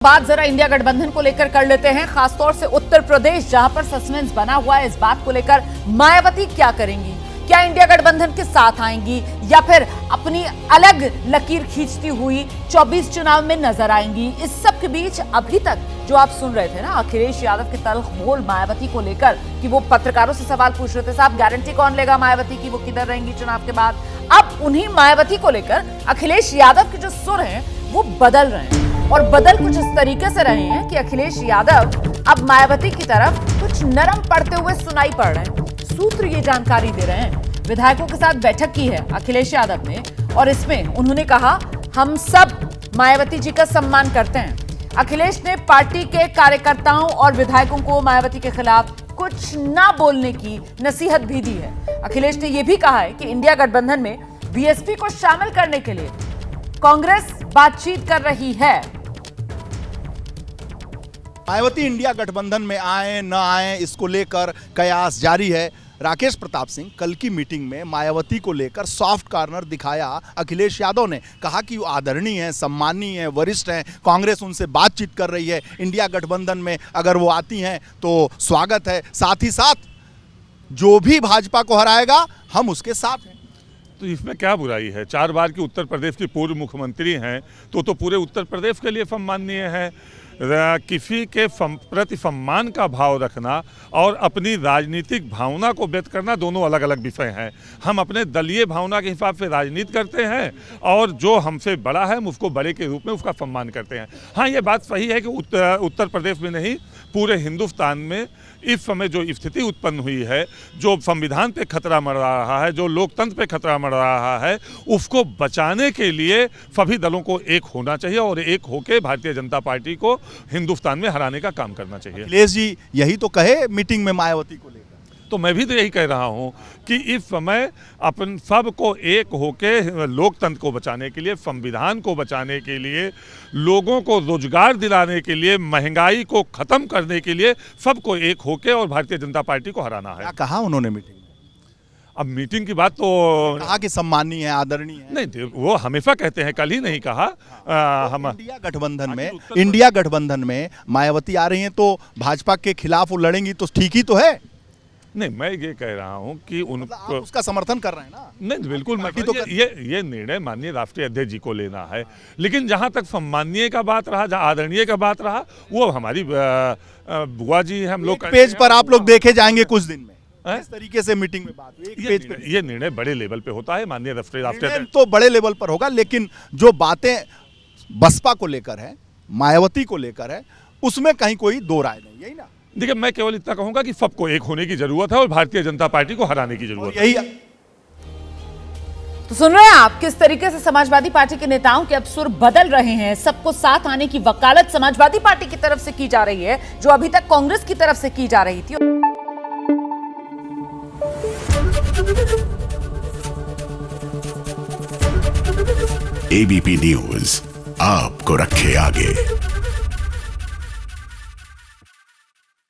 बात जरा इंडिया गठबंधन को लेकर कर लेते हैं, खासतौर से उत्तर प्रदेश जहां पर सस्पेंस बना हुआ है। इस बात को लेकर मायावती क्या करेंगी? क्या इंडिया गठबंधन के साथ आएंगी या फिर अपनी अलग लकीर खींचती हुई 24 चुनाव में नजर आएंगी? इस सब के बीच अभी तक जो आप सुन रहे थे ना, अखिलेश यादव के तल्ख बोल मायावती को लेकर कि वो पत्रकारों से सवाल पूछ रहे थे, साहब गारंटी कौन लेगा मायावती की वो किधर रहेंगी चुनाव के बाद? अब उन्हीं मायावती को लेकर अखिलेश यादव के जो सुर हैं वो बदल रहे हैं और बदल कुछ इस तरीके से रहे हैं कि अखिलेश यादव अब मायावती की तरफ कुछ नरम पड़ते हुए सुनाई पड़ रहे हैं। सूत्र ये जानकारी दे रहे हैं, विधायकों के साथ बैठक की है अखिलेश यादव ने और इसमें उन्होंने कहा हम सब मायावती जी का सम्मान करते हैं। अखिलेश ने पार्टी के कार्यकर्ताओं और विधायकों को मायावती के खिलाफ कुछ ना बोलने की नसीहत भी दी है। अखिलेश ने यह भी कहा है कि इंडिया गठबंधन में बीएसपी को शामिल करने के लिए कांग्रेस बातचीत कर रही है। मायावती इंडिया गठबंधन में आए न आए इसको लेकर कयास जारी है। राकेश प्रताप सिंह कल की मीटिंग में मायावती को लेकर सॉफ्ट कॉर्नर दिखाया अखिलेश यादव ने, कहा कि वो आदरणीय हैं, सम्मानीय हैं, वरिष्ठ हैं, कांग्रेस उनसे बातचीत कर रही है, इंडिया गठबंधन में अगर वो आती हैं तो स्वागत है, साथ ही साथ जो भी भाजपा को हराएगा हम उसके साथ हैं। तो इसमें क्या बुराई है? 4 बार की उत्तर प्रदेश की पूर्व मुख्यमंत्री हैं तो पूरे उत्तर प्रदेश के लिए सम्माननीय है। किसी के प्रति सम्मान का भाव रखना और अपनी राजनीतिक भावना को व्यक्त करना दोनों अलग अलग विषय हैं। हम अपने दलीय भावना के हिसाब से राजनीति करते हैं और जो हमसे बड़ा है हम उसको बड़े के रूप में उसका सम्मान करते हैं। हाँ, ये बात सही है कि उत्तर प्रदेश में नहीं पूरे हिंदुस्तान में इस समय जो स्थिति उत्पन्न हुई है, जो संविधान पे खतरा मर रहा है, जो लोकतंत्र पे खतरा मर रहा है, उसको बचाने के लिए सभी दलों को एक होना चाहिए और एक होकर भारतीय जनता पार्टी को हिंदुस्तान में हराने का काम करना चाहिए। अखिलेश जी यही तो कहे मीटिंग में मायावती को लेकर। तो मैं भी तो यही कह रहा हूं कि इस समय अपन सबको एक होकर लोकतंत्र को बचाने के लिए, संविधान को बचाने के लिए, लोगों को रोजगार दिलाने के लिए, महंगाई को खत्म करने के लिए सबको एक होकर और भारतीय जनता पार्टी को हराना है। क्या कहा उन्होंने मीटिंग में? अब मीटिंग की बात तो कहा कि सम्मानीय है, आदरणीय है। नहीं, वो हमेशा कहते हैं, कल ही नहीं कहा। हम इंडिया गठबंधन में मायावती आ रही हैं तो भाजपा के खिलाफ वो लड़ेंगी तो ठीक ही तो है। नहीं, मैं ये कह रहा हूं कि उनको उसका समर्थन कर रहे हैं ना। नहीं, बिल्कुल तो ये निर्णय माननीय राष्ट्रीय अध्यक्ष जी को लेना है, लेकिन जहां तक सम्मानीय का बात रहा, जहां आदरणीय का बात रहा, वो हमारी बुआ जी हम लोग पेज पर आप लोग देखे जाएंगे कुछ दिन में इस तरीके से मीटिंग में बात हुई। पेज पे ये निर्णय बड़े लेवल पे होता है, माननीय राष्ट्रीय तो बड़े लेवल पर होगा, लेकिन जो बातें बसपा को लेकर है, मायावती को लेकर है, उसमें कहीं कोई दो राय नहीं, यही ना। देखिए, मैं केवल इतना कहूंगा कि सबको एक होने की जरूरत है और भारतीय जनता पार्टी को हराने की जरूरत है। यही तो सुन रहे हैं आप किस तरीके से समाजवादी पार्टी के नेताओं के अब सुर बदल रहे हैं। सबको साथ आने की वकालत समाजवादी पार्टी की तरफ से की जा रही है, जो अभी तक कांग्रेस की तरफ से की जा रही थी। एबीपी न्यूज आपको रखे आगे।